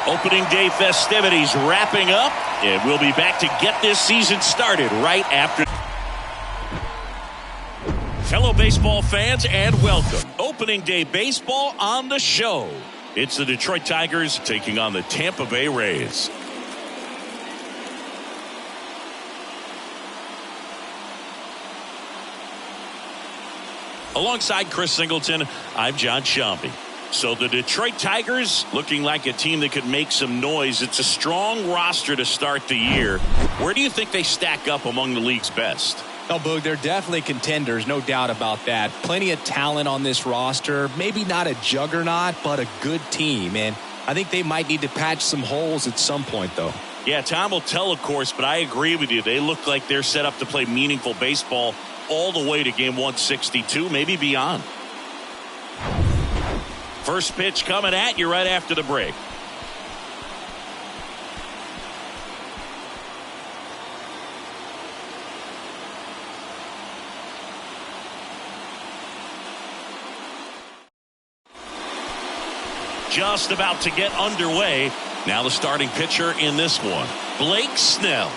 Opening day festivities wrapping up, and we'll be back to get this season started right after. Hello, baseball fans, and welcome. Opening day baseball on the show. It's the Detroit Tigers taking on the Tampa Bay Rays. Alongside Chris Singleton, I'm John Shambi. So the Detroit Tigers looking like a team that could make some noise. It's a strong roster to start the year. Where do you think they stack up among the league's best? Oh, Boog, they're definitely contenders, no doubt about that. Plenty of talent on this roster. Maybe not a juggernaut, but a good team. And I think they might need to patch some holes at some point, though. Yeah, time will tell, of course, but I agree with you. They look like they're set up to play meaningful baseball all the way to game 162, maybe beyond. First pitch coming at you right after the break. Just about to get underway. Now the starting pitcher in this one, Blake Snell.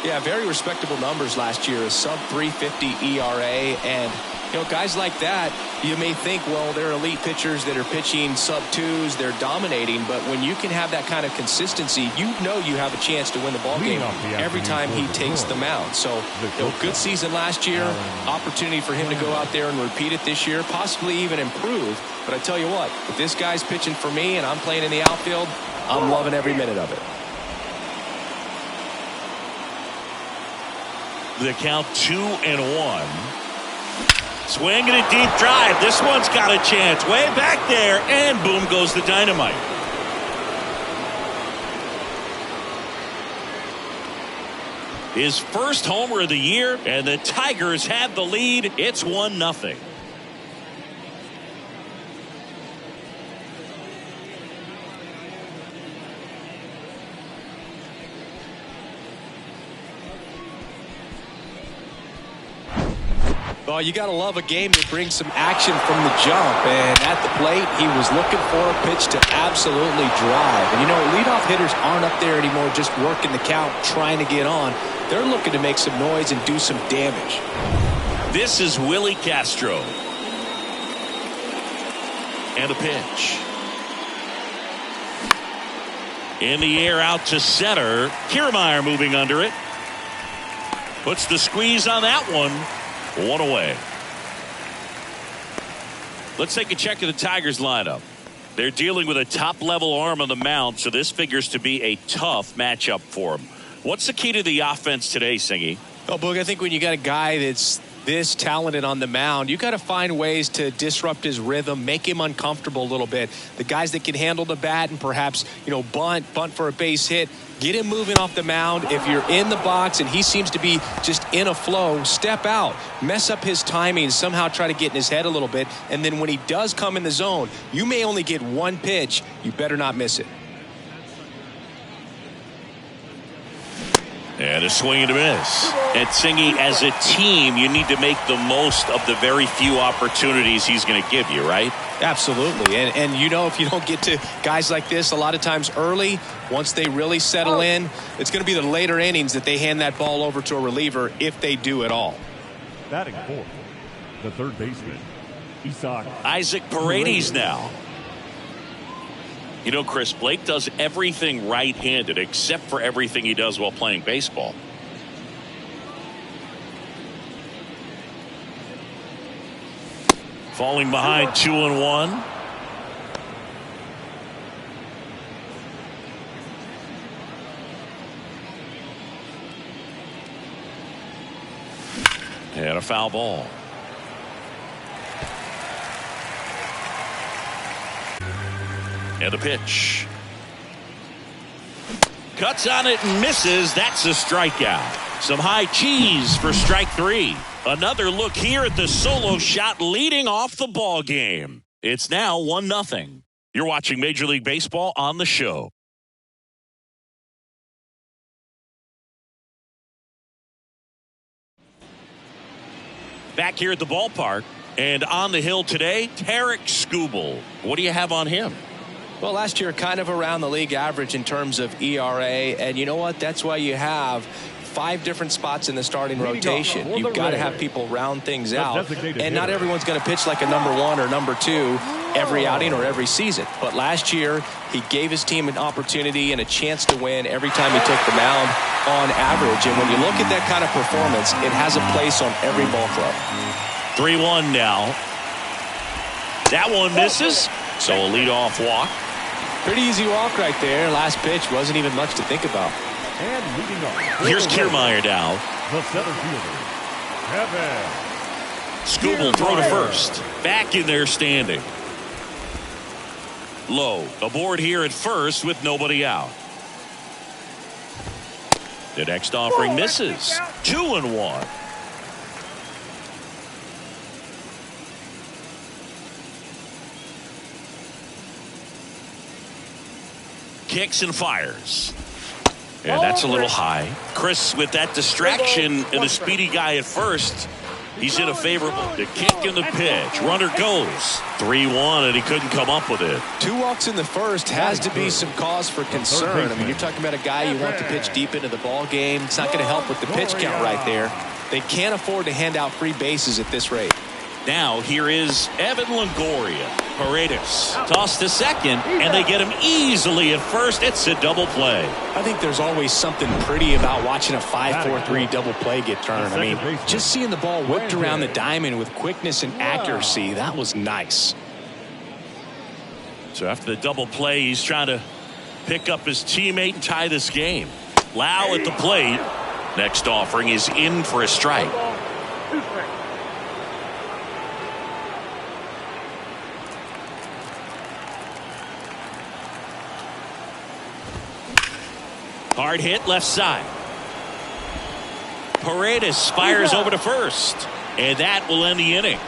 Yeah, very respectable numbers last year. A sub 350 ERA. And, you know, guys like that, you may think, well, they're elite pitchers that are pitching sub twos. They're dominating. But when you can have that kind of consistency, you know you have a chance to win the ball game every time he takes the mound. So, you know, good season last year. Opportunity for him to go out there and repeat it this year, possibly even improve. But I tell you what, if this guy's pitching for me and I'm playing in the outfield, I'm loving every minute of it. The count 2-1. Swing and a deep drive. This one's got a chance. Way back there. And boom goes the dynamite. His first homer of the year. And the Tigers have the lead. It's 1-0. Well, you got to love a game that brings some action from the jump. And at the plate, he was looking for a pitch to absolutely drive. And, you know, leadoff hitters aren't up there anymore just working the count, trying to get on. They're looking to make some noise and do some damage. This is Willie Castro. And a pitch. In the air out to center. Kiermaier moving under it. Puts the squeeze on that one. One away. Let's take a check of the Tigers lineup. They're dealing with a top-level arm on the mound, so this figures to be a tough matchup for them. What's the key to the offense today, Singy? Well, Boog, I think when you got a guy that's this talented on the mound, you got to find ways to disrupt his rhythm, make him uncomfortable a little bit. The guys that can handle the bat and perhaps, you know, bunt for a base hit, get him moving off the mound. If you're in the box and he seems to be just in a flow, step out, mess up his timing, somehow try to get in his head a little bit. And then when he does come in the zone, you may only get one pitch. You better not miss it. And a swing and a miss. And Singy, as a team, you need to make the most of the very few opportunities he's going to give you, right? Absolutely. And you know, if you don't get to guys like this a lot of times early, once they really settle in, it's going to be the later innings that they hand that ball over to a reliever if they do at all. Batting fourth, the third baseman, Isaac Paredes now. You know, Chris, Blake does everything right-handed except for everything he does while playing baseball. Falling behind 2-1. And a foul ball. And a pitch. Cuts on it and misses. That's a strikeout. Some high cheese for strike 3. Another look here at the solo shot leading off the ball game. It's now 1-0. You're watching Major League Baseball on the show. Back here at the ballpark and on the hill today, Tarek Skubal. What do you have on him? Well, last year kind of around the league average in terms of ERA, and you know what? That's why you have 5 different spots in the starting rotation. You've got to have people round things out, and not everyone's going to pitch like a number 1 or number 2 every outing or every season. But last year, he gave his team an opportunity and a chance to win every time he took the mound on average. And when you look at that kind of performance, it has a place on every ball club. 3-1 now. That one misses, so a leadoff walk. Pretty easy walk right there. Last pitch wasn't even much to think about. And leading off. Here's Kiermaier now. The center fielder, Kevin. Skubal throw to first. Back in there standing. Low. Aboard here at first with nobody out. The next offering misses. 2-1. Kicks and fires. And that's a little high. Chris, with that distraction and the speedy guy at first, he's in a favorable. The kick and the pitch. Runner goes. 3-1, and he couldn't come up with it. 2 walks in the first has to be some cause for concern. I mean, you're talking about a guy you want to pitch deep into the ball game. It's not going to help with the pitch count right there. They can't afford to hand out free bases at this rate. Now here is Evan Longoria. Paredes tossed to second, and they get him easily at first. It's a double play. I think there's always something pretty about watching a 5-4-3 double play get turned. I mean, just seeing the ball whipped around the diamond with quickness and accuracy, that was nice. So after the double play, he's trying to pick up his teammate and tie this game. Lau at the plate. Next offering is in for a strike. Hard hit left side. Paredes fires over to first, and that will end the inning.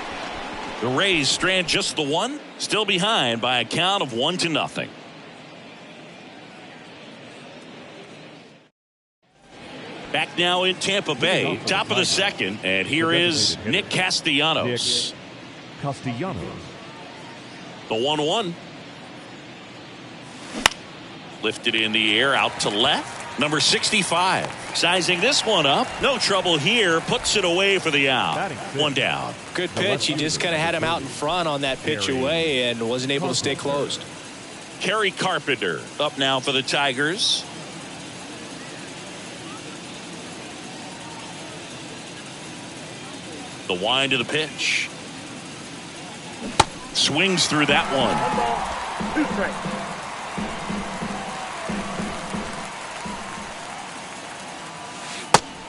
The Rays strand just the 1, still behind by a count of 1-0. Back now in Tampa Bay, top of the second, and here is Nick Castellanos. The 1-1. Lifted in the air out to left. Number 65. Sizing this one up. No trouble here. Puts it away for the out. 1 down. Good pitch. He just kind of had him out in front on that pitch away and wasn't able to stay closed. Kerry Carpenter up now for the Tigers. The wind of the pitch. Swings through that one.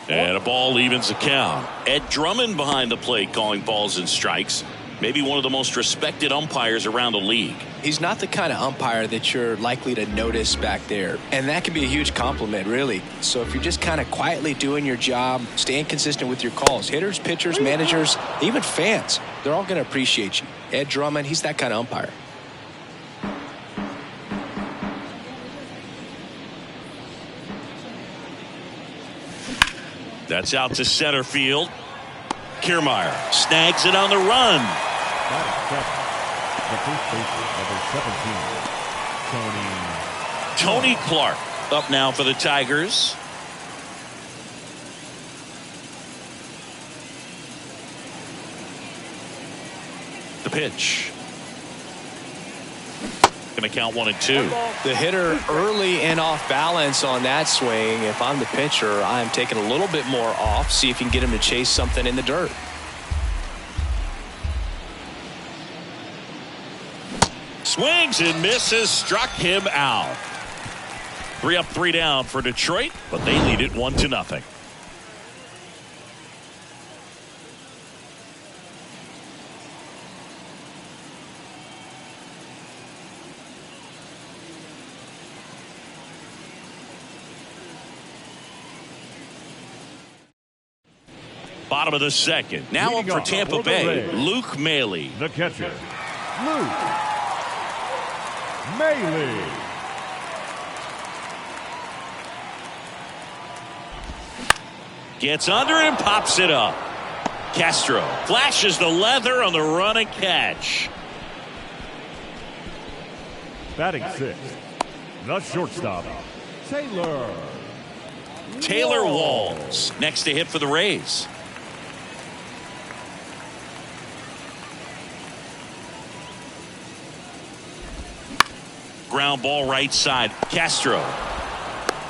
And a ball evens the count. Ed Drummond behind the plate calling balls and strikes. Maybe one of the most respected umpires around the league. He's not the kind of umpire that you're likely to notice back there. And that can be a huge compliment, really. So if you're just kind of quietly doing your job, staying consistent with your calls, hitters, pitchers, managers, even fans, they're all going to appreciate you. Ed Drummond, he's that kind of umpire. That's out to center field. Kiermaier snags it on the run. Tony Clark up now for the Tigers. The pitch. Going to count 1 and 2. The hitter early and off balance on that swing. If I'm the pitcher, I'm taking a little bit more off. See if you can get him to chase something in the dirt. Swings and misses, struck him out. 3 up, 3 down for Detroit, but they lead it 1-0. Bottom of the second. Now up for Tampa Bay, Luke Maile. The catcher, Luke Maile. Gets under it and pops it up. Castro flashes the leather on the run and catch. Batting sixth, the shortstop, Taylor Walls next to hit for the Rays. Ground ball right side. Castro.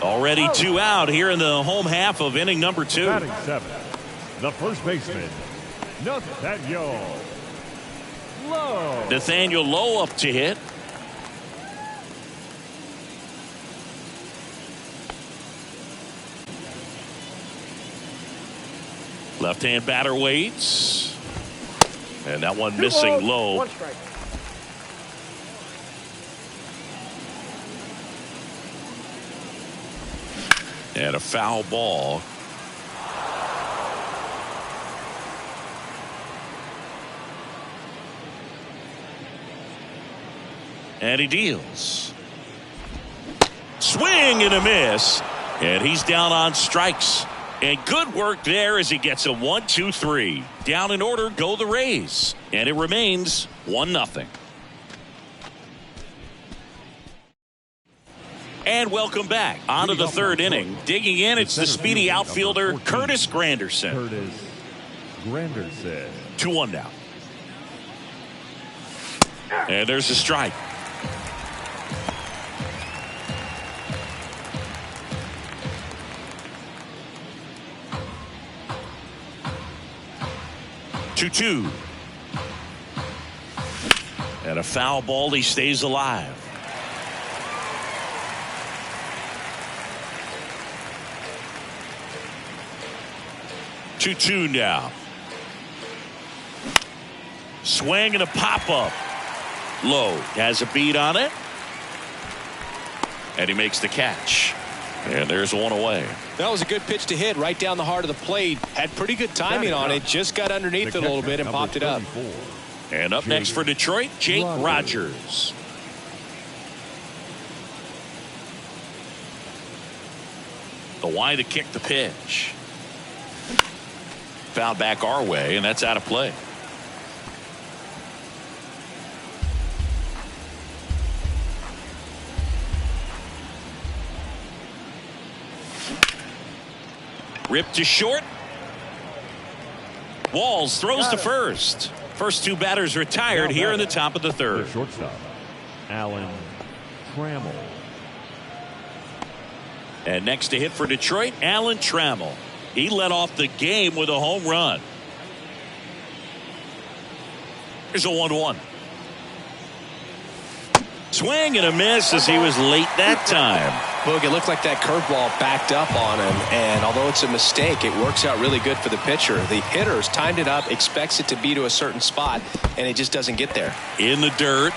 Already 2 out here in the home half of inning number 2. Batting seventh, the first baseman, Nathaniel Lowe. Nathaniel Lowe up to hit. Left-hand batter waits. And that one missing low. 1 strike. And a foul ball. And he deals. Swing and a miss. And he's down on strikes. And good work there as he gets a 1-2-3. Down in order go the Rays. And it remains 1-0. And welcome back. On to the third inning. Digging in, it's the speedy outfielder, Curtis Granderson. 2-1 now. And there's a strike. Two. And a foul ball. He stays alive. 2-2 now. Swing and a pop-up. Lowe has a beat on it. And he makes the catch. And there's one away. That was a good pitch to hit right down the heart of the plate. Had pretty good timing on it. Just got underneath it a little bit and popped it up. And up next for Detroit, Jake Rogers. The wide to kick the pitch. Fouled back our way, and that's out of play. Ripped to short. Walls throws to first. First two batters retired here in the top of the third. The shortstop, Alan Trammell. And next to hit for Detroit, Alan Trammell. He led off the game with a home run. Here's a 1-1. Swing and a miss as he was late that time. Boog, it looked like that curveball backed up on him, and although it's a mistake, it works out really good for the pitcher. The hitter's timed it up, expects it to be to a certain spot, and it just doesn't get there. In the dirt.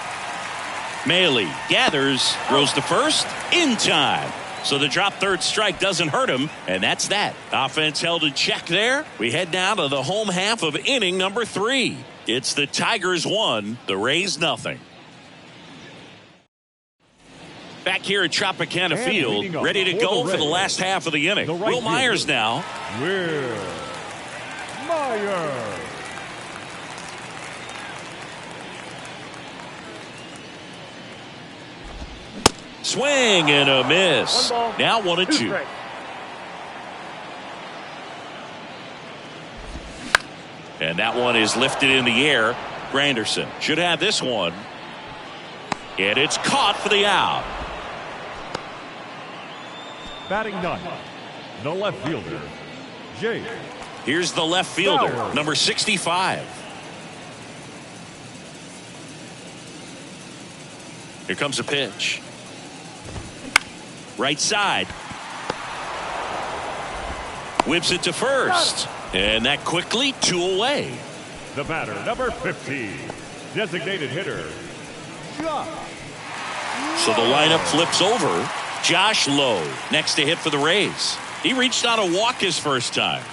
Maile gathers, throws to first, in time. So the drop third strike doesn't hurt him, and that's that. Offense held in check there. We head now to the home half of inning number 3. It's the Tigers 1, the Rays nothing. Back here at Tropicana Field, ready to go for the last half of the inning. Will Myers now. Will Myers. Swing and a miss. Now 1-2. Right. And that one is lifted in the air. Granderson should have this one. And it's caught for the out. Batting ninth, the left fielder, Jake. Here's the left fielder, number 65. Here comes a pitch. Right side. Whips it to first. And that quickly 2 away. The batter, number 50, designated hitter, Josh. So the lineup flips over. Josh Lowe next to hit for the Rays. He reached on a walk his first time.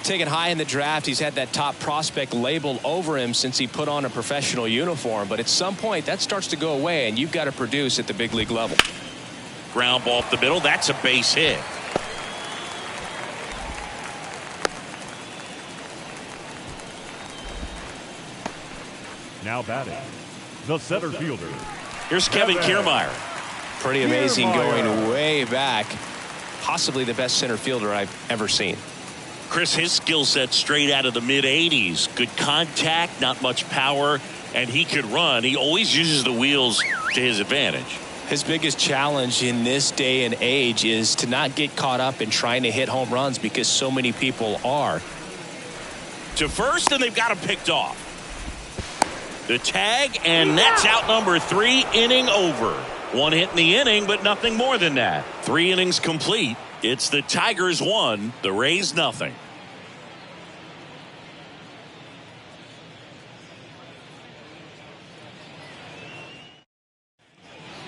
Taken high in the draft, he's had that top prospect label over him since he put on a professional uniform. But at some point, that starts to go away, and you've got to produce at the big league level. Ground ball up the middle. That's a base hit. Now batting, the center fielder. Here's Kevin Kiermaier. Pretty amazing, going way back. Possibly the best center fielder I've ever seen. Chris, his skill set straight out of the mid-'80s. Good contact, not much power, and he could run. He always uses the wheels to his advantage. His biggest challenge in this day and age is to not get caught up in trying to hit home runs because so many people are. To first, and they've got him picked off. The tag, and that's out number 3, inning over. 1 hit in the inning, but nothing more than that. 3 innings complete. It's the Tigers 1, the Rays nothing.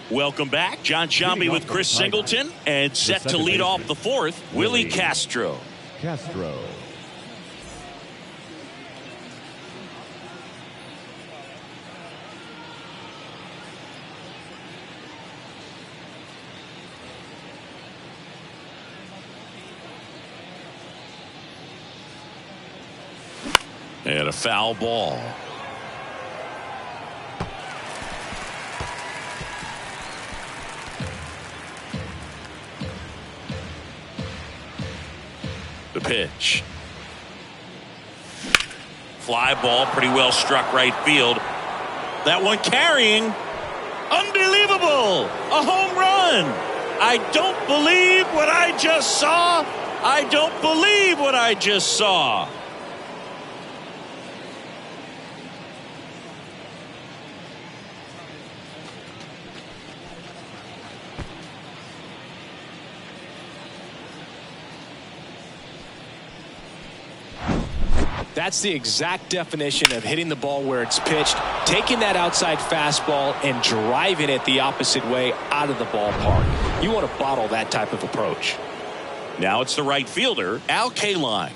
Welcome back. John Sciambi with Chris Singleton, and set to lead off the 4th, Willie Castro. And a foul ball. The pitch. Fly ball, pretty well struck right field. That one carrying. Unbelievable! A home run! I don't believe what I just saw. I don't believe what I just saw. That's the exact definition of hitting the ball where it's pitched, taking that outside fastball and driving it the opposite way out of the ballpark. You want to bottle that type of approach. Now it's the right fielder, Al Kaline.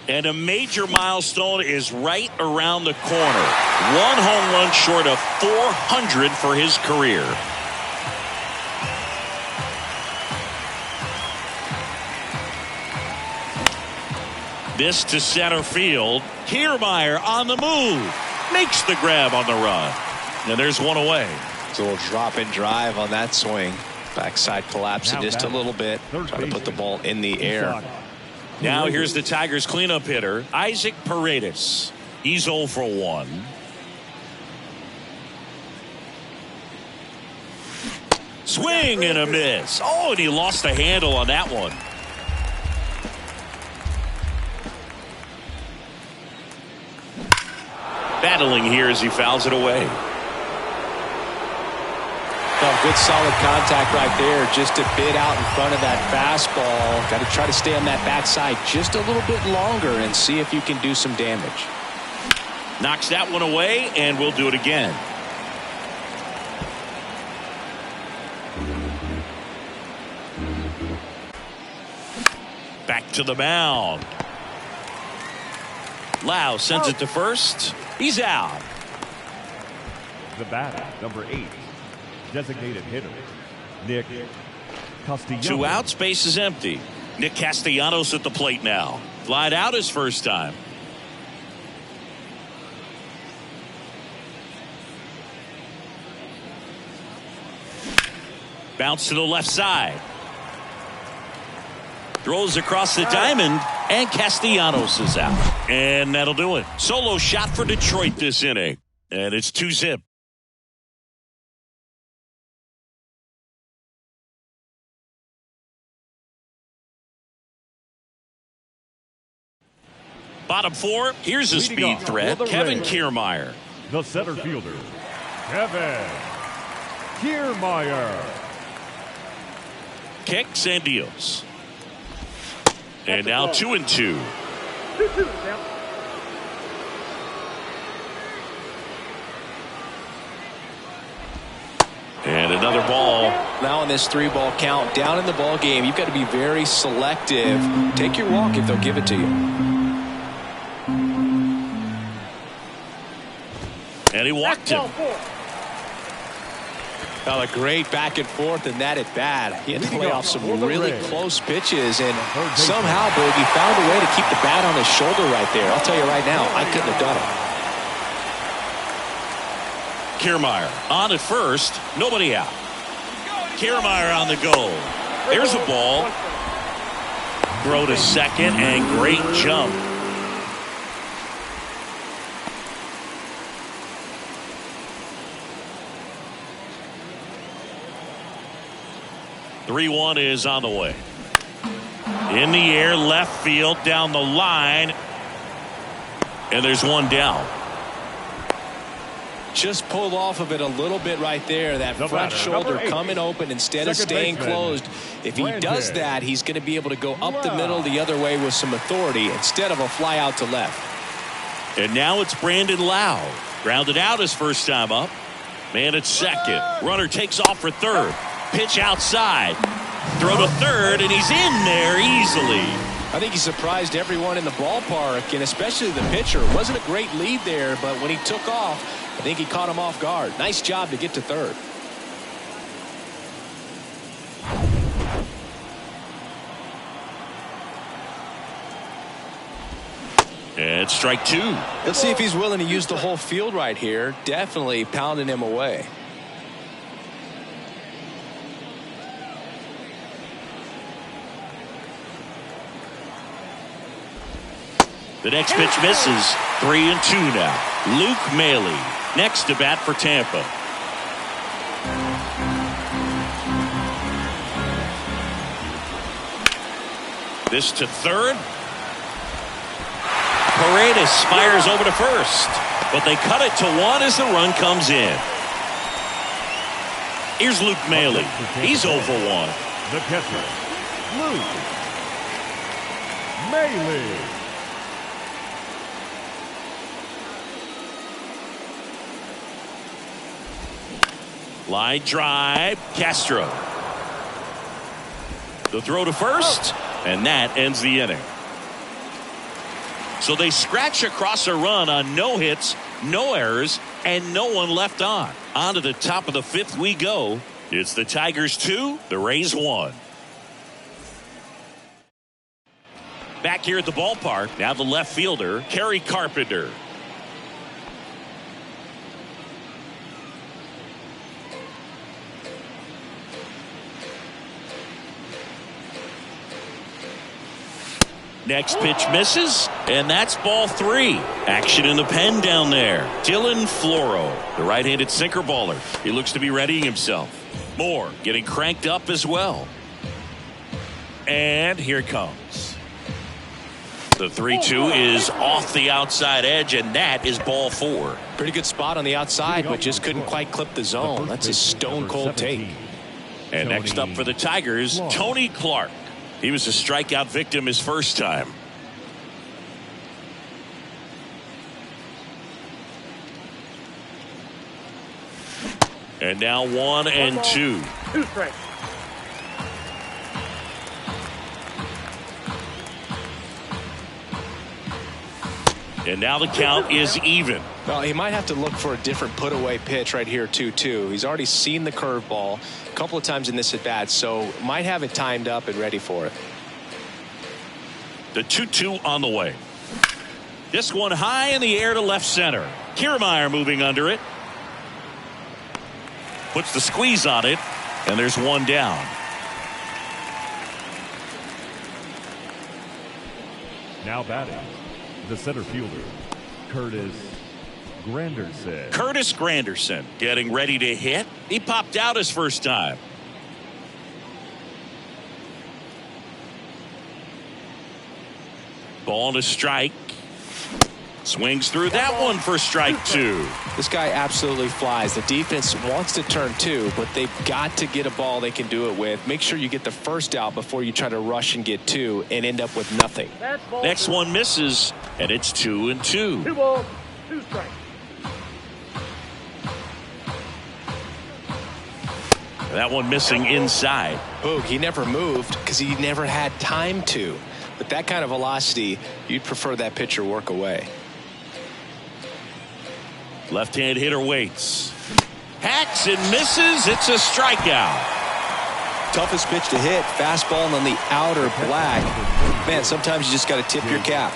And a major milestone is right around the corner. 1 home run short of 400 for his career. This to center field. Kiermaier on the move. Makes the grab on the run. And there's 1 away. It's a little drop and drive on that swing. Backside collapsing just a little bit. Trying to put the ball in the air. Now here's the Tigers cleanup hitter, Isaac Paredes. He's 0 for 1. Swing and a miss. Oh, and he lost the handle on that one. Battling here as he fouls it away. Oh, good solid contact right there. Just a bit out in front of that fastball. Got to try to stay on that backside just a little bit longer and see if you can do some damage. Knocks that one away, and we'll do it again. Back to the mound. Lau sends it to first. He's out. The batter, number 8, designated hitter, Nick Castellanos. 2 outs, base is empty. Nick Castellanos at the plate now. Flied out his first time. Bounce to the left side. Throws across the diamond, and Castellanos is out. And that'll do it. Solo shot for Detroit this inning. And it's 2-zip. Bottom 4, here's a speed off, 'Kevin threat, Kevin Kiermaier. The center fielder, Kevin Kiermaier. 2 outs, base is empty. The batter, number 8, designated hitter, Nick Castellanos. The batter, number 8, designated hitter, Nick Castellanos. The center fielder, Kevin Kiermaier. Kicks and deals. And now 2-2. And another ball. Now in this 3-ball count, down in the ball game, you've got to be very selective. Take your walk if they'll give it to you. And he walked him. Well, a great back and forth in that at bat. He had to play off some really close pitches, and somehow, Boogie found a way to keep the bat on his shoulder right there. I'll tell you right now, I couldn't have done it. Kiermaier on at first, nobody out. Kiermaier on the go. There's a ball. Throw to second, and great jump. (3-1) is on the way. In the air, left field, down the line. And there's one down. Just pulled off of it a little bit right there. That front shoulder coming open instead of staying closed. If he does that, he's going to be able to go up the middle the other way with some authority instead of a fly out to left. And now it's Brandon Lau. Grounded out his first time up. Man at second. Runner takes off for third. Pitch outside. Throw to third, and he's in there easily. I think he surprised everyone in the ballpark, and especially the pitcher. It wasn't a great lead there, but when he took off, I think he caught him off guard. Nice job to get to third. And strike two. Let's see if he's willing to use the whole field right here. Definitely pounding him away. The next pitch misses. 3-2 now. Luke Maile next to bat for Tampa. This to third. Paredes fires over to first, but they cut it to one as the run comes in. Here's Luke Maile. He's 0 for 1. The catcher, Luke Maile. Line drive, Castro. The throw to first, and that ends the inning. So they scratch across a run on no hits, no errors, and no one left on. On to the top of the fifth we go. It's the Tigers 2, the Rays 1. Back here at the ballpark, now the left fielder, Kerry Carpenter. Next pitch misses, and that's ball 3. Action in the pen down there. Dylan Floro, the right-handed sinker baller. He looks to be readying himself. Moore getting cranked up as well. And here it comes. The 3-2 is off the outside edge, and that is ball 4. Pretty good spot on the outside, but just couldn't quite clip the zone. That's a stone-cold take. And next up for the Tigers, Tony Clark. He was a strikeout victim his first time. And now 1-2. 2 strikes. And now the count is even. Well, he might have to look for a different put-away pitch right here, 2-2. He's already seen the curveball a couple of times in this at-bat, so might have it timed up and ready for it. The 2-2 on the way. This one high in the air to left center. Kiermaier moving under it. Puts the squeeze on it, and there's one down. Now batting, the center fielder, Curtis Granderson. Curtis Granderson getting ready to hit. He popped out his first time. Ball to strike. Swings through that one for strike 2. This guy absolutely flies. The defense wants to turn 2, but they've got to get a ball they can do it with. Make sure you get the first out before you try to rush and get 2 and end up with nothing. Next one misses, and it's 2-2. 2 balls, 2 strikes. That one missing inside. Boog, he never moved because he never had time to. With that kind of velocity, you'd prefer that pitcher work away. Left-hand hitter waits. Hacks and misses. It's a strikeout. Toughest pitch to hit, fastball on the outer black. Man, sometimes you just got to tip your cap.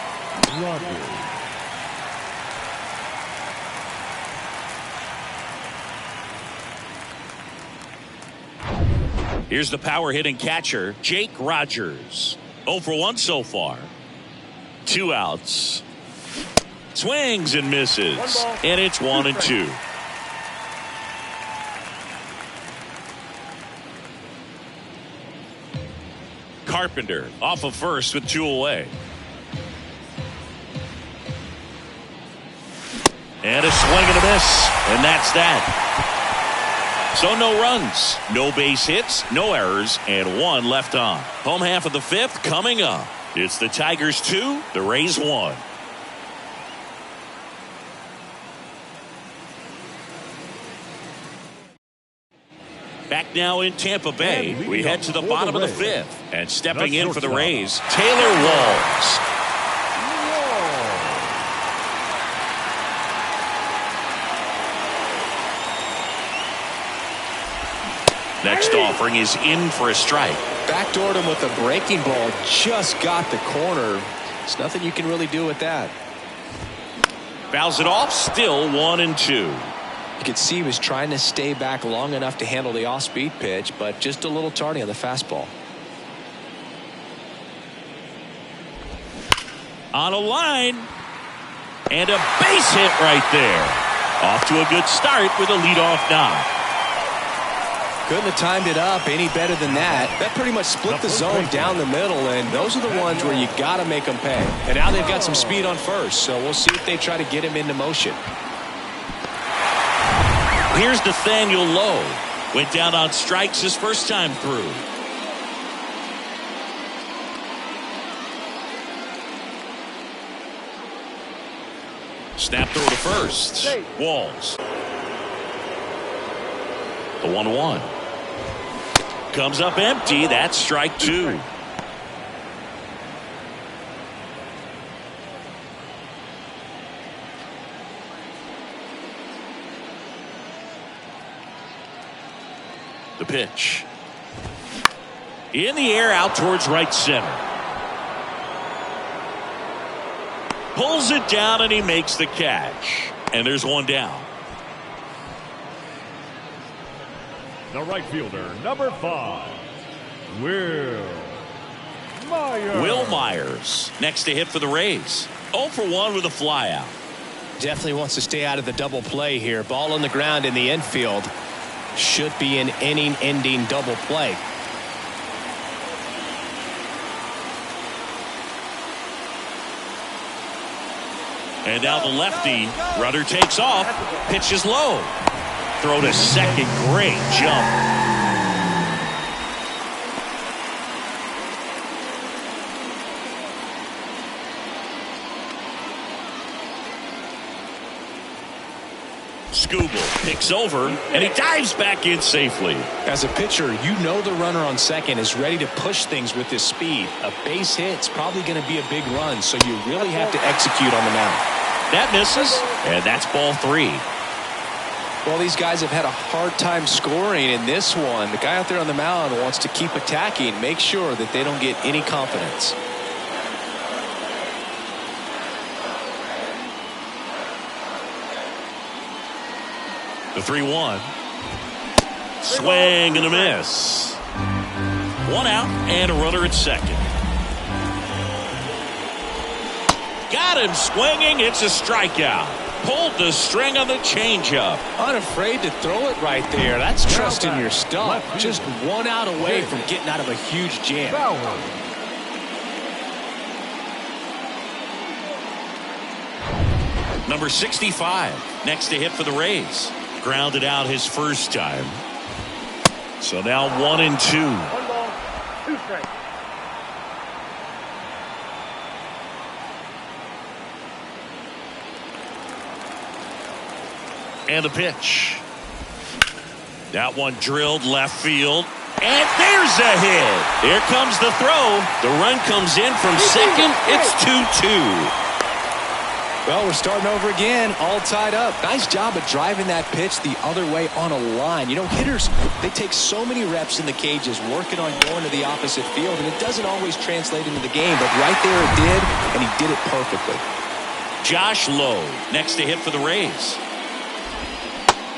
Here's the power hitting catcher, Jake Rogers. 0 for 1 so far. 2 outs. Swings and misses. And it's 1-2. Carpenter off of first with 2 away. And a swing and a miss. And that's that. So no runs, no base hits, no errors, and 1 left on. Home half of the 5th coming up. It's the Tigers 2, the Rays 1. Back now in Tampa Bay, we head to the bottom of the 5th. And stepping in for the Rays, Taylor Walls. Next offering is in for a strike. Backdoored him with a breaking ball. Just got the corner. There's nothing you can really do with that. Fouls it off. Still 1-2. You could see he was trying to stay back long enough to handle the off-speed pitch, but just a little tardy on the fastball. On a line. And a base hit right there. Off to a good start with a leadoff knock. Couldn't have timed it up any better than that. That pretty much split the zone down the middle, and those are the ones where you got to make them pay. And now they've got some speed on first, so we'll see if they try to get him into motion. Here's Nathaniel Lowe. Went down on strikes his first time through. Snap throw to first. Walls. The 1-1. Comes up empty. That's strike 2. The pitch. In the air out towards right center. Pulls it down and he makes the catch. And there's 1 down. The right fielder, number 5, Will Myers. Will Myers next to hit for the Rays. 0 for 1 with a flyout. Definitely wants to stay out of the double play here. Ball on the ground in the infield. Should be an inning-ending double play. And now the lefty. Rudder takes off. Pitch is low. Throw to second. Great jump. Skubal picks over, and he dives back in safely. As a pitcher, you know the runner on second is ready to push things with his speed. A base hit's probably going to be a big run, so you really have to execute on the mound. That misses, and that's ball 3. Well, these guys have had a hard time scoring in this one. The guy out there on the mound wants to keep attacking, make sure that they don't get any confidence. The 3-1. Swing and a miss. 1 out and a runner at second. Got him swinging. It's a strikeout. Pulled the string on the changeup. Unafraid to throw it right there. That's trusting your stuff. Just 1 out away from getting out of a huge jam. Number 65 next to hit for the Rays. Grounded out his first time. So now 1-2. 1 ball, 2 strikes. And a pitch. That one drilled left field. And there's a hit. Here comes the throw. The run comes in from second. It's 2-2. Well, we're starting over again, all tied up. Nice job of driving that pitch the other way on a line. You know, hitters, they take so many reps in the cages working on going to the opposite field, and it doesn't always translate into the game, but right there it did, and he did it perfectly. Josh Lowe next to hit for the Rays.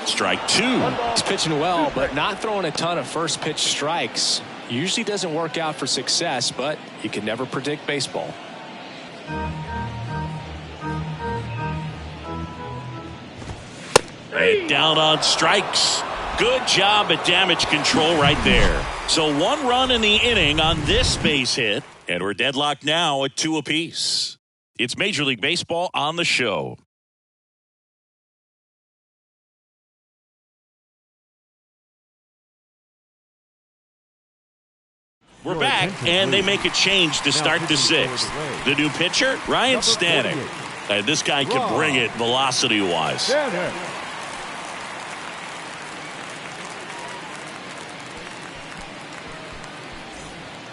Strike 2. He's pitching well, but not throwing a ton of first pitch strikes. Usually doesn't work out for success, but you can never predict baseball. And down on strikes. Good job at damage control right there. So 1 run in the inning on this base hit, and we're deadlocked now at 2 apiece. It's Major League Baseball on the show. We're back, and they make a change to start the 6th. The new pitcher, Ryan Stanek. And this guy can bring it velocity-wise.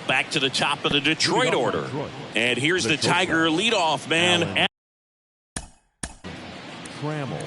Back to the top of the Detroit order. And here's the Tiger leadoff man. Trammell.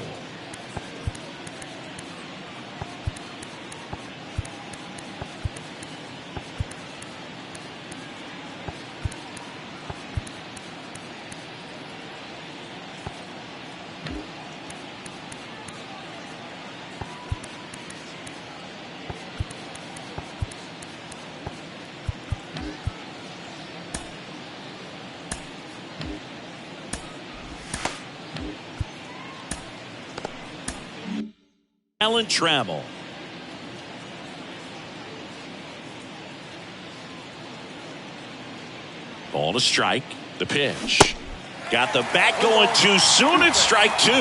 Alan Trammell. Ball to strike. The pitch. Got the bat going too soon. It's strike 2.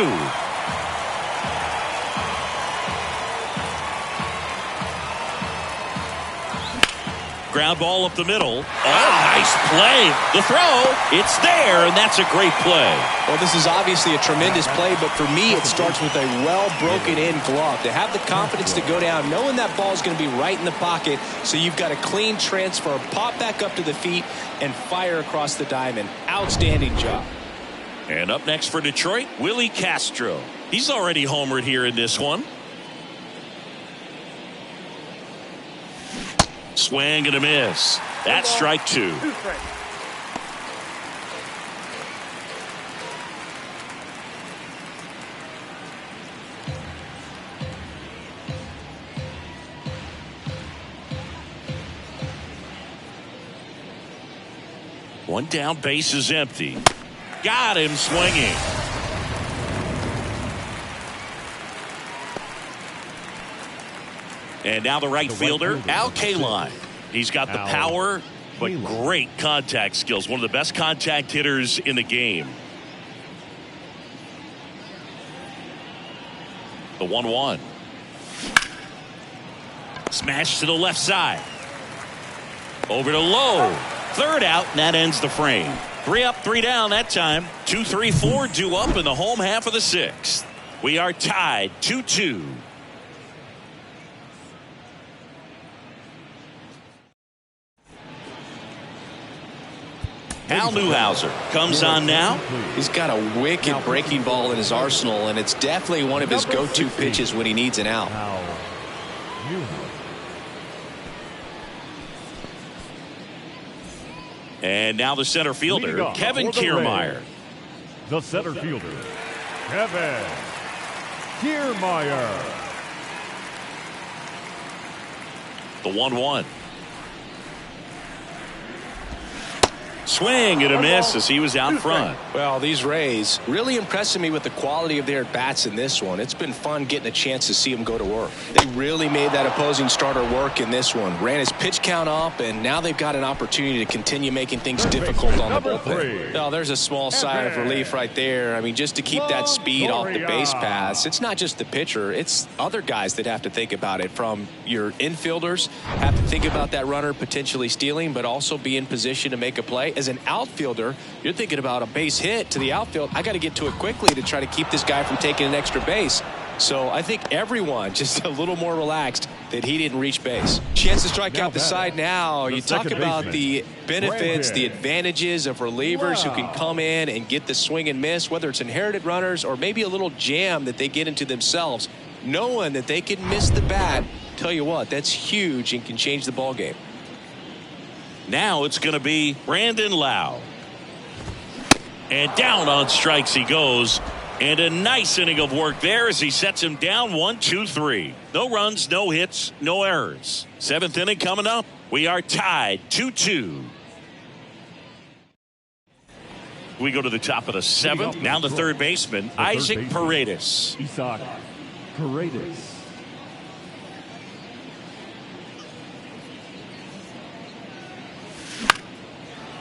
Ground ball up the middle. Oh, nice play. The throw. It's there, and that's a great play. Well, this is obviously a tremendous play, but for me, it starts with a well-broken-in glove. To have the confidence to go down, knowing that ball is going to be right in the pocket, so you've got a clean transfer, pop back up to the feet, and fire across the diamond. Outstanding job. And up next for Detroit, Willie Castro. He's already homered here in this one. Swing and a miss. That's strike 2. 2 strikes. One down, base is empty. Got him swinging. And now the right fielder, Al Kaline. He's got the power, but great contact skills. One of the best contact hitters in the game. The 1-1. Smash to the left side. Over to Lowe. Third out, and that ends the frame. 3 up, 3 down that time. 2, 3, 4 due up in the home half of the 6th. We are tied 2-2. Al Newhouser comes on now. He's got a wicked breaking ball in his arsenal, and it's definitely one of his go-to pitches when he needs an out. And now the center fielder, Kevin Kiermaier. The center fielder, Kevin Kiermaier. The 1-1. Swing and a miss as he was out front. Well, these Rays really impressing me with the quality of their bats in this one. It's been fun getting a chance to see them go to work. They really made that opposing starter work in this one. Ran his pitch count up, and now they've got an opportunity to continue making things difficult on the bullpen. Well, there's a small sigh of relief right there. I mean, just to keep that speed off the base paths. It's not just the pitcher. It's other guys that have to think about it. From your infielders have to think about that runner potentially stealing, but also be in position to make a play. As an outfielder, you're thinking about a base hit to the outfield. I got to get to it quickly to try to keep this guy from taking an extra base. So I think everyone just a little more relaxed that he didn't reach base. Chance to strike out the side now. You talk about the benefits, the advantages of relievers who can come in and get the swing and miss, whether it's inherited runners or maybe a little jam that they get into themselves. Knowing that they can miss the bat, tell you what, that's huge and can change the ball game. Now it's going to be Brandon Lau. And down on strikes he goes. And a nice inning of work there as he sets him down 1-2-3. No runs, no hits, no errors. Seventh inning coming up. We are tied 2-2. We go to the top of the seventh. Now the third baseman, Isaac Paredes. Isaac Paredes.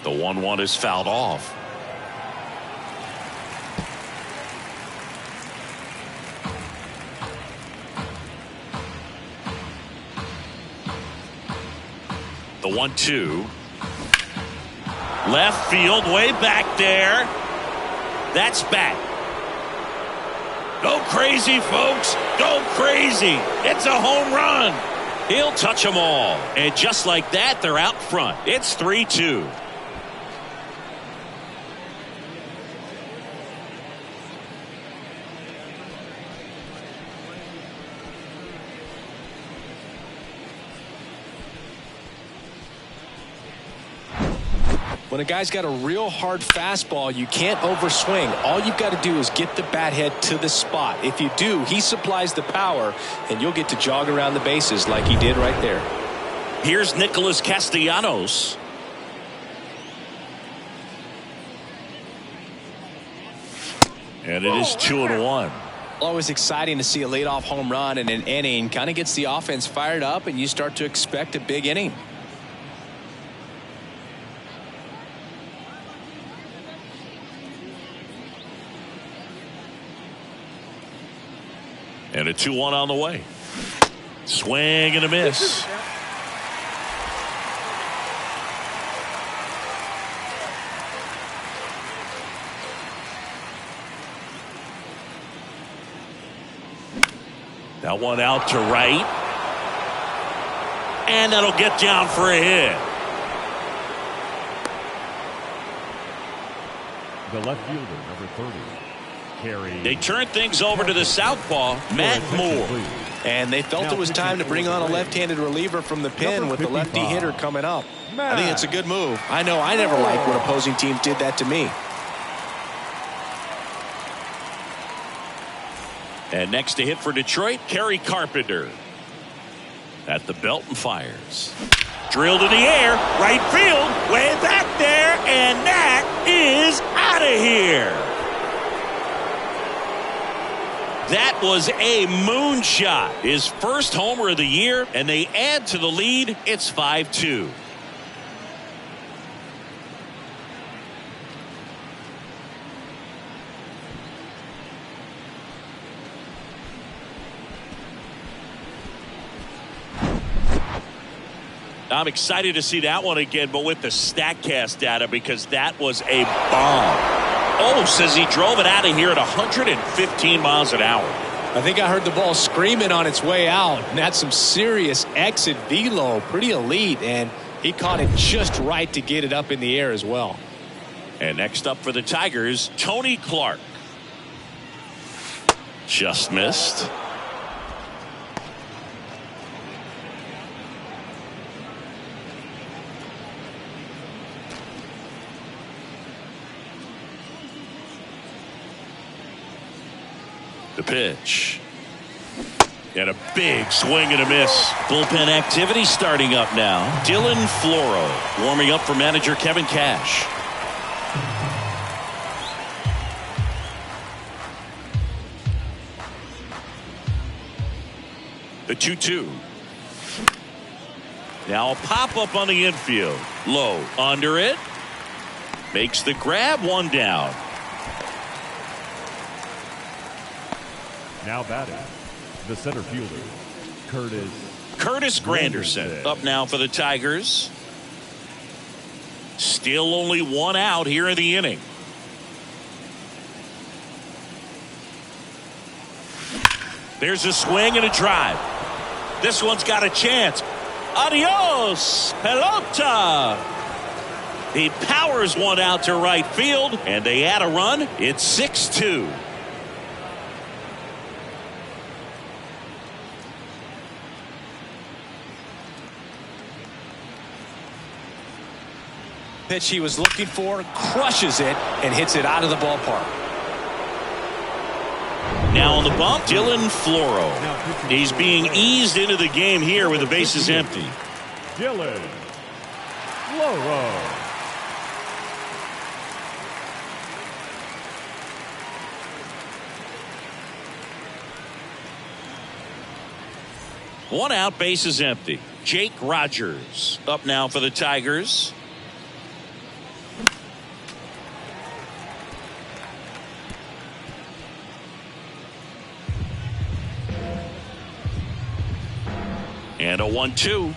The 1-1 is fouled off. The 1-2. Left field, way back there. That's back. Go crazy, folks. Go crazy. It's a home run. He'll touch them all. And just like that, they're out front. It's 3-2. When a guy's got a real hard fastball, you can't overswing. All you've got to do is get the bat head to the spot. If you do, he supplies the power, and you'll get to jog around the bases like he did right there. Here's Nicholas Castellanos. And it is 2-1. Always exciting to see a leadoff home run in an inning. Kind of gets the offense fired up, and you start to expect a big inning. And a 2-1 on the way. Swing and a miss. That one out to right. And that'll get down for a hit. The left fielder, number 30. They turn things over to the southpaw, Matt Moore. And they felt it was time to bring on a left-handed reliever from the pen with the lefty hitter coming up. I think it's a good move. I know I never liked when opposing teams did that to me. And next to hit for Detroit, Kerry Carpenter. At the belt and fires. Drilled in the air, right field, way back there, and that is out of here. That was a moonshot. His first homer of the year, and they add to the lead. It's 5-2. I'm excited to see that one again, but with the StatCast data, because that was a bomb. Oh, says he drove it out of here at 115 miles an hour. I think I heard the ball screaming on its way out, and that's some serious exit velo, pretty elite, and he caught it just right to get it up in the air as well. And next up for the Tigers, Tony Clark. Just missed. The pitch. And a big swing and a miss. Bullpen activity starting up now. Dylan Floro warming up for manager Kevin Cash. The 2-2. Now a pop-up on the infield. Low. Under it. Makes the grab. One down. Now batting, the center fielder, Curtis Granderson. Up now for the Tigers. Still only one out here in the inning. There's a swing and a drive. This one's got a chance. Adios, pelota. He powers one out to right field, and they add a run. It's 6-2. Pitch he was looking for, crushes it, and hits it out of the ballpark. Now on the bump, Dylan Floro. He's being eased into the game here with the bases empty. Dylan Floro. One out, bases empty. Jake Rogers up now for the Tigers. And a 1-2.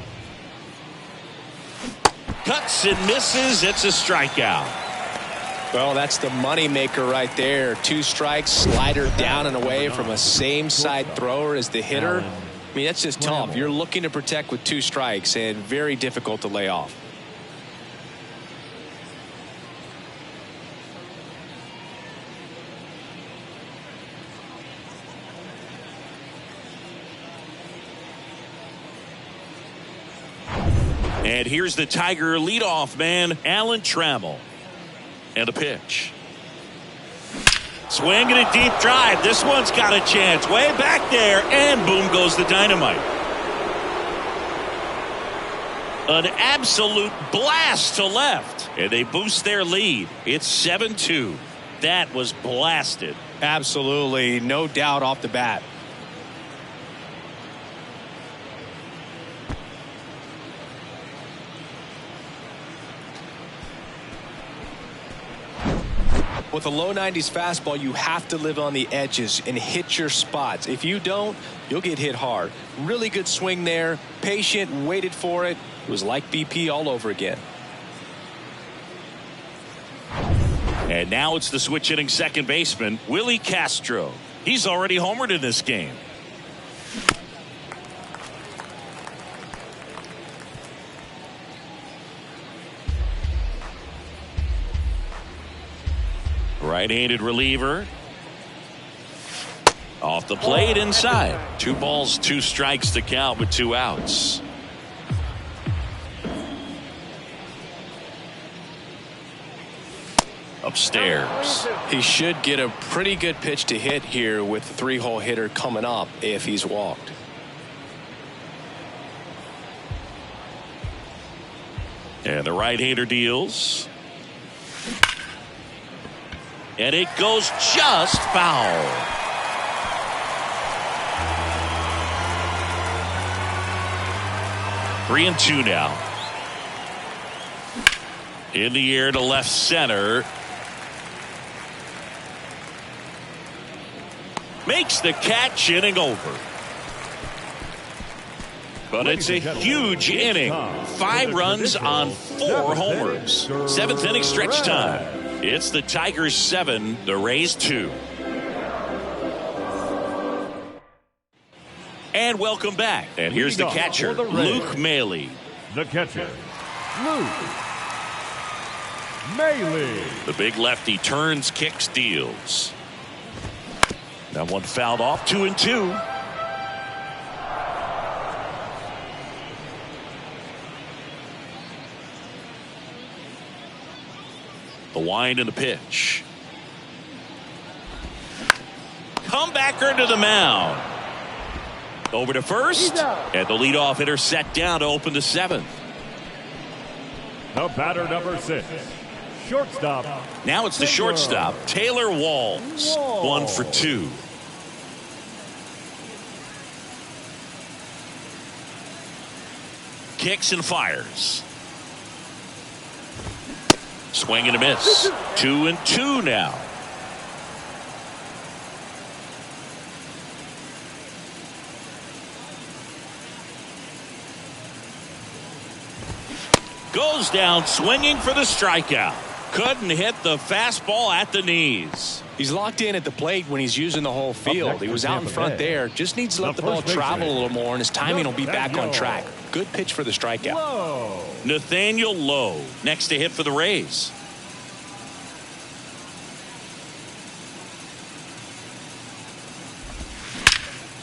Cuts and misses. It's a strikeout. Well, that's the money maker right there. 2 strikes, slider down and away from a same side thrower as the hitter. I mean, that's just tough. You're looking to protect with 2 strikes and very difficult to lay off. And here's the Tiger leadoff man, Alan Trammell. And a pitch. Swing and a deep drive. This one's got a chance. Way back there. And boom goes the dynamite. An absolute blast to left. And they boost their lead. It's 7-2. That was blasted. Absolutely. No doubt off the bat. With a low 90s fastball, you have to live on the edges and hit your spots. If you don't, you'll get hit hard. Really good swing there. Patient, waited for it. It was like BP all over again. And now it's the switch hitting second baseman, Willie Castro. He's already homered in this game. Right-handed reliever. Off the plate inside. 2 balls, 2 strikes to count with 2 outs. Upstairs. He should get a pretty good pitch to hit here with the 3-hole hitter coming up if he's walked. And the right-hander deals. And it goes just foul. Three and 2 now. In the air to left center. Makes the catch, inning over. But it's a huge inning. 5 runs on 4 homers. 7th inning stretch time. It's the Tigers 7, the Rays 2. And welcome back. And here's the catcher, Luke Maile. The catcher, Luke Maile. The big lefty turns, kicks, deals. That one fouled off. 2 and 2. The wind and the pitch. Comebacker to the mound. Over to first. And the leadoff hitter set down to open the 7th. The batter number 6. Shortstop. Now it's the shortstop, Taylor Walls. 1 for 2. kicks and fires. Swing and a miss. 2-2 now. Goes down swinging for the strikeout. Couldn't hit the fastball at the knees. He's locked in at the plate when he's using the whole field. He was out in front there. Just needs to let the ball travel a little more, and his timing will be back on track. Good pitch for the strikeout. Nathaniel Lowe next to hit for the Rays.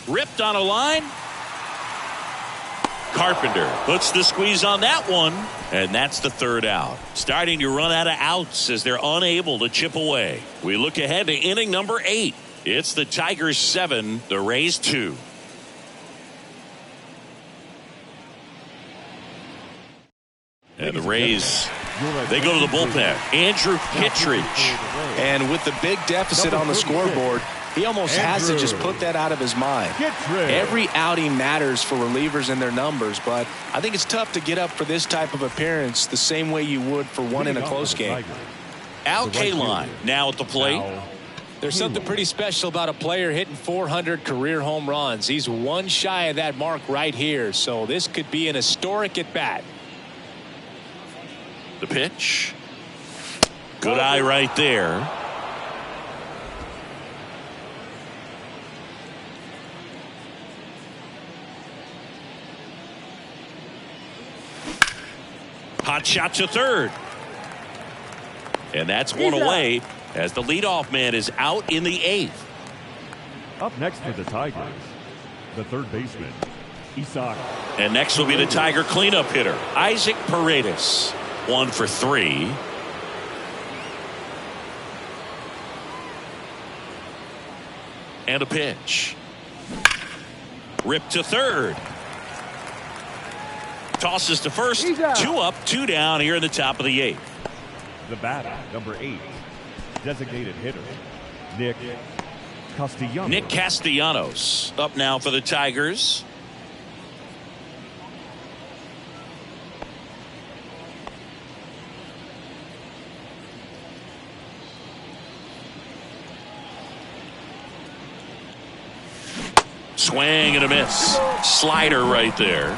Ripped on a line. Carpenter puts the squeeze on that one, and that's the third out. Starting to run out of outs as they're unable to chip away. We look ahead to inning number 8. It's the Tigers 7, the Rays 2. And the Rays, they go to the bullpen. Andrew Kittredge. And with the big deficit on the scoreboard, he almost has to just put that out of his mind. Every outing matters for relievers and their numbers, but I think it's tough to get up for this type of appearance the same way you would for one in a close game. Al Kaline now at the plate. There's something pretty special about a player hitting 400 career home runs. He's one shy of that mark right here, so this could be an historic at bat. The pitch. Good eye right there. Hot shot to third. And that's one away as the leadoff man is out in the 8th. Up next for the Tigers, the third baseman, Isaac. And next will be the Tiger cleanup hitter, Isaac Paredes. 1 for 3. And a pitch. Ripped to third. Tosses to first. 2 up, 2 down here in the top of the 8th. The batter, number 8, designated hitter, Nick Castellanos. Nick Castellanos up now for the Tigers. Swing and a miss. Slider right there.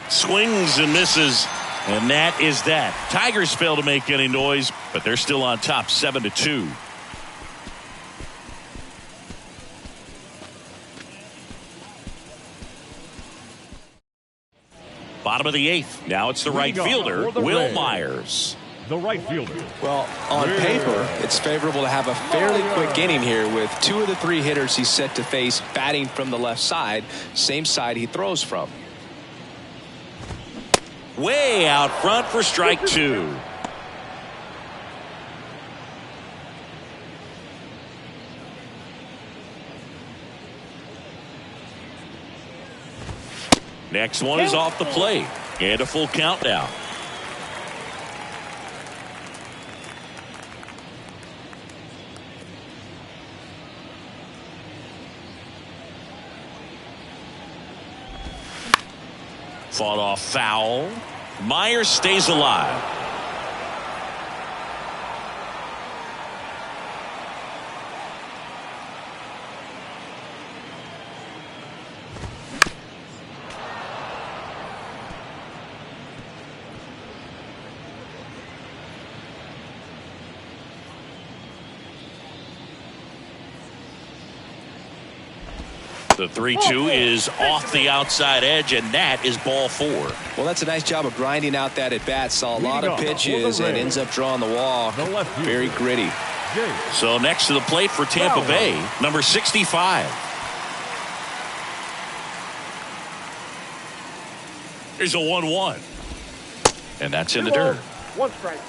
Swings and misses, and that is that. Tigers fail to make any noise, but they're still on top 7-2. Bottom of the 8th. Now it's the right fielder, Will Myers. The right fielder. Well, on paper, it's favorable to have a fairly quick inning here with 2 of the 3 hitters he's set to face batting from the left side, same side he throws from. Way out front for strike 2. Next one is off the plate. And a full count now. Fought off foul. Myers stays alive. The 3-2 is off the outside edge, and that is ball 4. Well, that's a nice job of grinding out that at bat. Saw a lot of pitches and ends up drawing the walk. Very gritty. So next to the plate for Tampa Bay, number 65. Here's a 1-1. And that's in the dirt. 1 strike.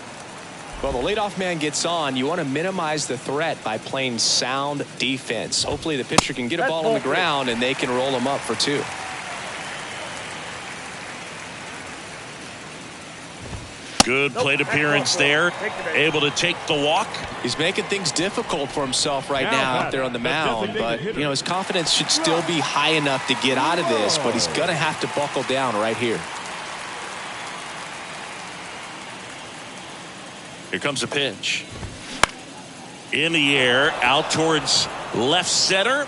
Well, the leadoff man gets on. You want to minimize the threat by playing sound defense. Hopefully the pitcher can get a ball on the ground and they can roll him up for 2. Good plate appearance there. Able to take the walk. He's making things difficult for himself right now out there on the mound, but his confidence should still be high enough to get out of this, but he's going to have to buckle down right here. Here comes a pitch. In the air, out towards left center.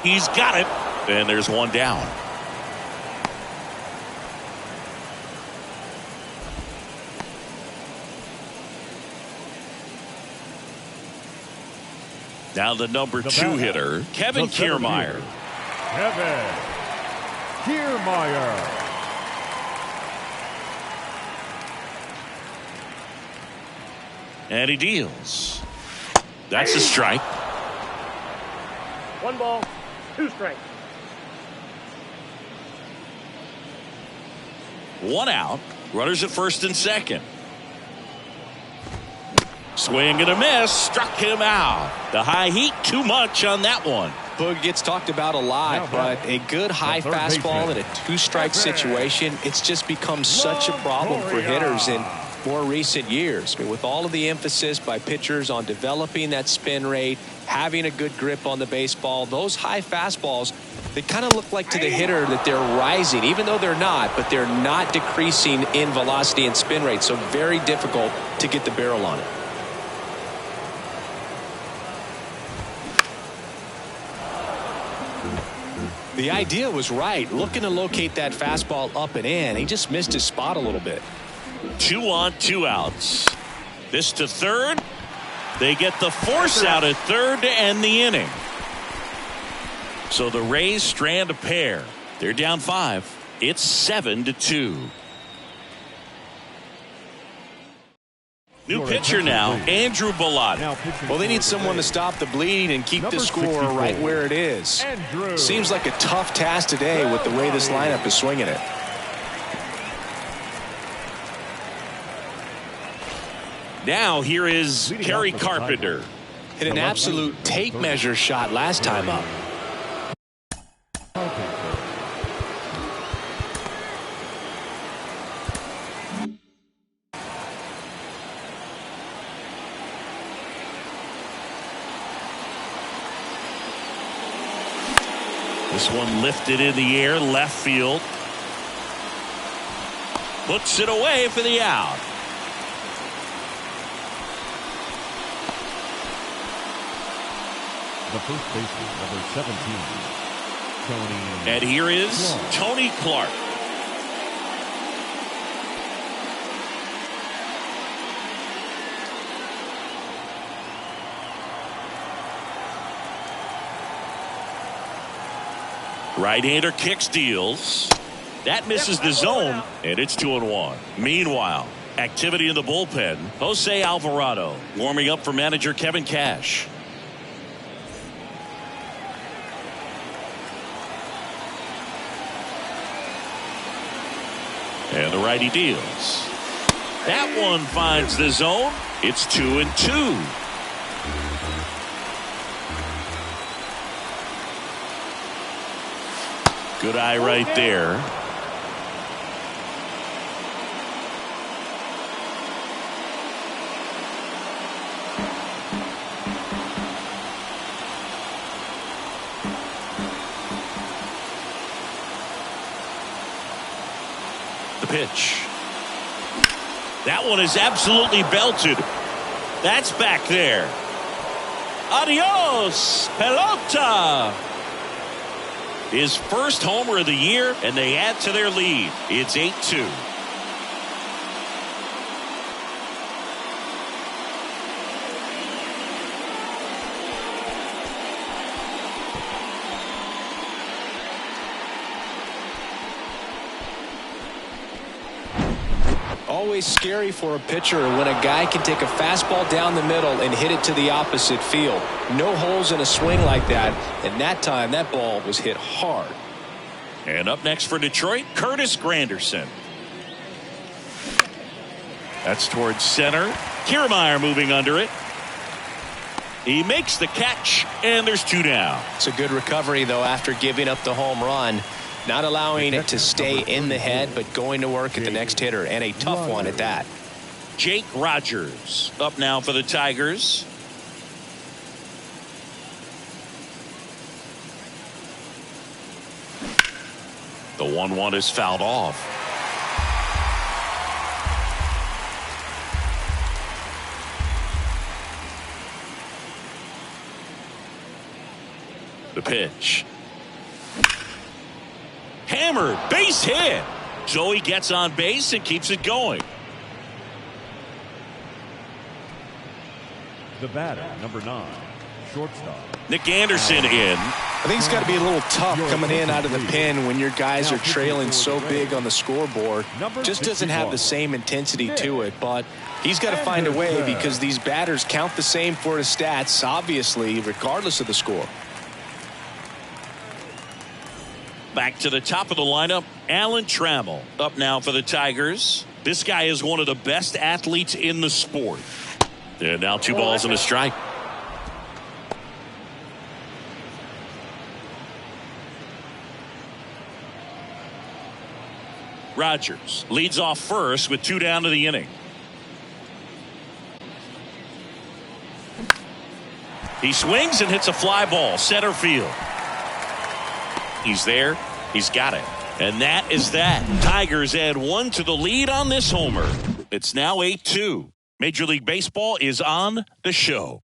He's got it, and there's one down. Now the number 2 hitter, Kevin Kiermaier. Kevin Kiermaier. And he deals. That's a strike. 1 ball, 2 strikes. 1 out. Runners at first and second. Swing and a miss. Struck him out. The high heat, too much on that one. Boog gets talked about a lot, but a good high fastball in a 2-strike situation, it's just become such a problem for hitters in more recent years. I mean, with all of the emphasis by pitchers on developing that spin rate, having a good grip on the baseball, those high fastballs, they kind of look like to the hitter that they're rising, even though they're not, but they're not decreasing in velocity and spin rate, so very difficult to get the barrel on it. The idea was right, looking to locate that fastball up and in. He just missed his spot a little bit. 2 on, 2 outs. This to third. They get the force out at third to end the inning. So the Rays strand a pair. They're down 5. It's 7-2. New pitcher now, Andrew Bellatti. Well, they need someone to stop the bleeding and keep the score right where it is. Seems like a tough task today with the way this lineup is swinging it. Now here is Kerry Carpenter. Hit an absolute tape measure shot last time up. This one lifted in the air, left field. Puts it away for the out. The first baseman, number 17, Tony. And here is Tony Clark. Right-hander kicks, deals. That misses the zone, and it's 2-1. Meanwhile, activity in the bullpen. Jose Alvarado warming up for manager Kevin Cash. And the righty deals. That one finds the zone. It's 2-2. Good eye right there. The pitch. That one is absolutely belted. That's back there. Adios, pelota. His first homer of the year, and they add to their lead. It's 8-2. Always scary for a pitcher when a guy can take a fastball down the middle and hit it to the opposite field. No holes in a swing like that, and that time that ball was hit hard. And up next for Detroit, Curtis Granderson. That's towards center. Kiermaier moving under it. He makes the catch, and there's 2 down. It's a good recovery, though, after giving up the home run. not allowing it to stay in the head, but going to work at the next hitter, and a tough one at that. Jake Rogers up now for the Tigers. The 1-1 is fouled off. The pitch. Hammered, base hit. So he gets on base and keeps it going. The batter, number 9, shortstop. Nick Anderson in. I think it's got to be a little tough coming in out of the pen when your guys are trailing so big on the scoreboard. Just doesn't have the same intensity to it, but he's got to find a way because these batters count the same for his stats, obviously, regardless of the score. Back to the top of the lineup, Alan Trammell up now for the Tigers. This guy is one of the best athletes in the sport. And now 2 balls and a strike. Rogers leads off first with 2 down to the inning. He swings and hits a fly ball center field. He's there. He's got it. And that is that. Tigers add 1 to the lead on this homer. It's now 8-2. Major League Baseball is on the show.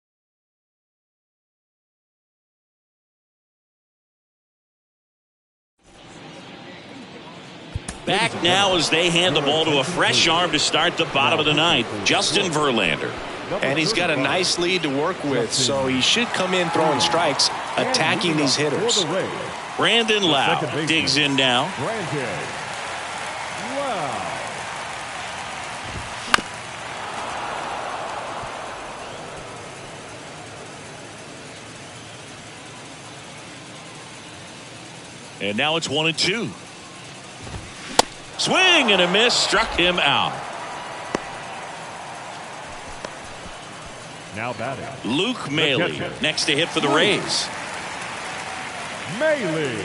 Back now as they hand the ball to a fresh arm to start the bottom of the 9th, Justin Verlander. And he's got a nice lead to work with, so he should come in throwing strikes, attacking these hitters. Brandon Lau digs in now. And now it's 1-2. Swing and a miss, struck him out. Now batting, Luke Maile next to hit for the Rays. Maile.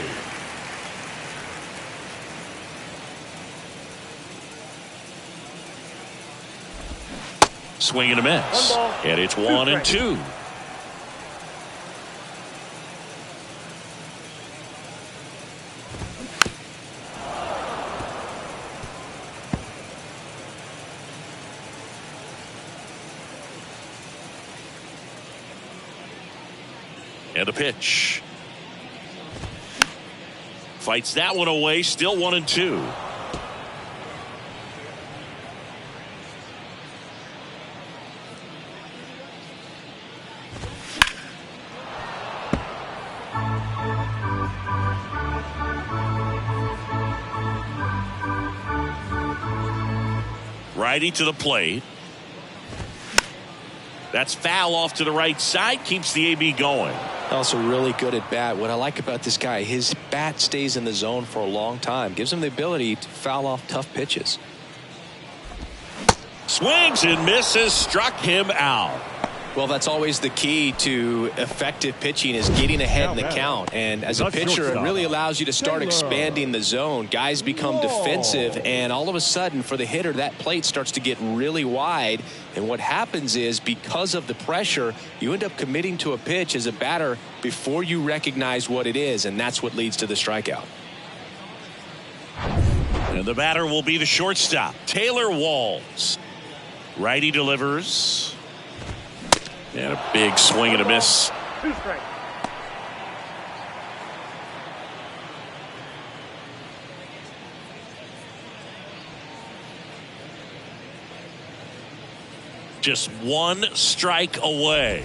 Swing and a miss. And it's 1-2. And a pitch. Fights that one away, still 1-2. Righty to the plate. That's foul off to the right side, keeps the AB going. Also really good at bat. What I like about this guy, his bat stays in the zone for a long time. Gives him the ability to foul off tough pitches. Swings and misses, struck him out. Well, that's always the key to effective pitching, is getting ahead in the count. And as a pitcher, it really allows you to start expanding the zone. Guys become defensive, and all of a sudden, for the hitter, that plate starts to get really wide. And what happens is, because of the pressure, you end up committing to a pitch as a batter before you recognize what it is, and that's what leads to the strikeout. And the batter will be the shortstop, Taylor Walls. Righty delivers. And a big swing and a miss. 2 strikes. Just 1 strike away.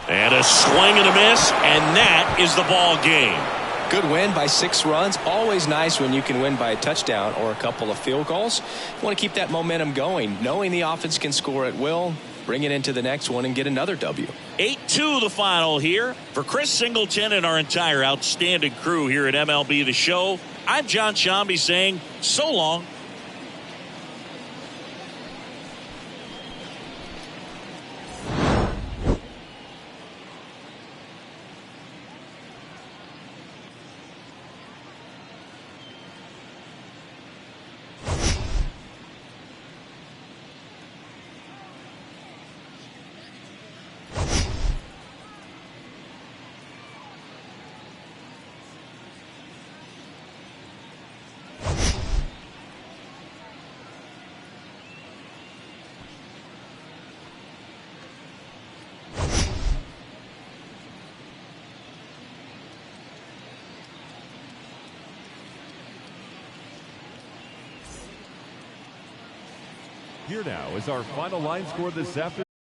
And a swing and a miss, and that is the ball game. Good win by 6 runs. Always nice when you can win by a touchdown or a couple of field goals. You want to keep that momentum going, knowing the offense can score at will. Bring it into the next one and get another W. 8-2 the final here. For Chris Singleton and our entire outstanding crew here at MLB The Show, I'm John Shambi saying so long. Here now is our final line score this afternoon.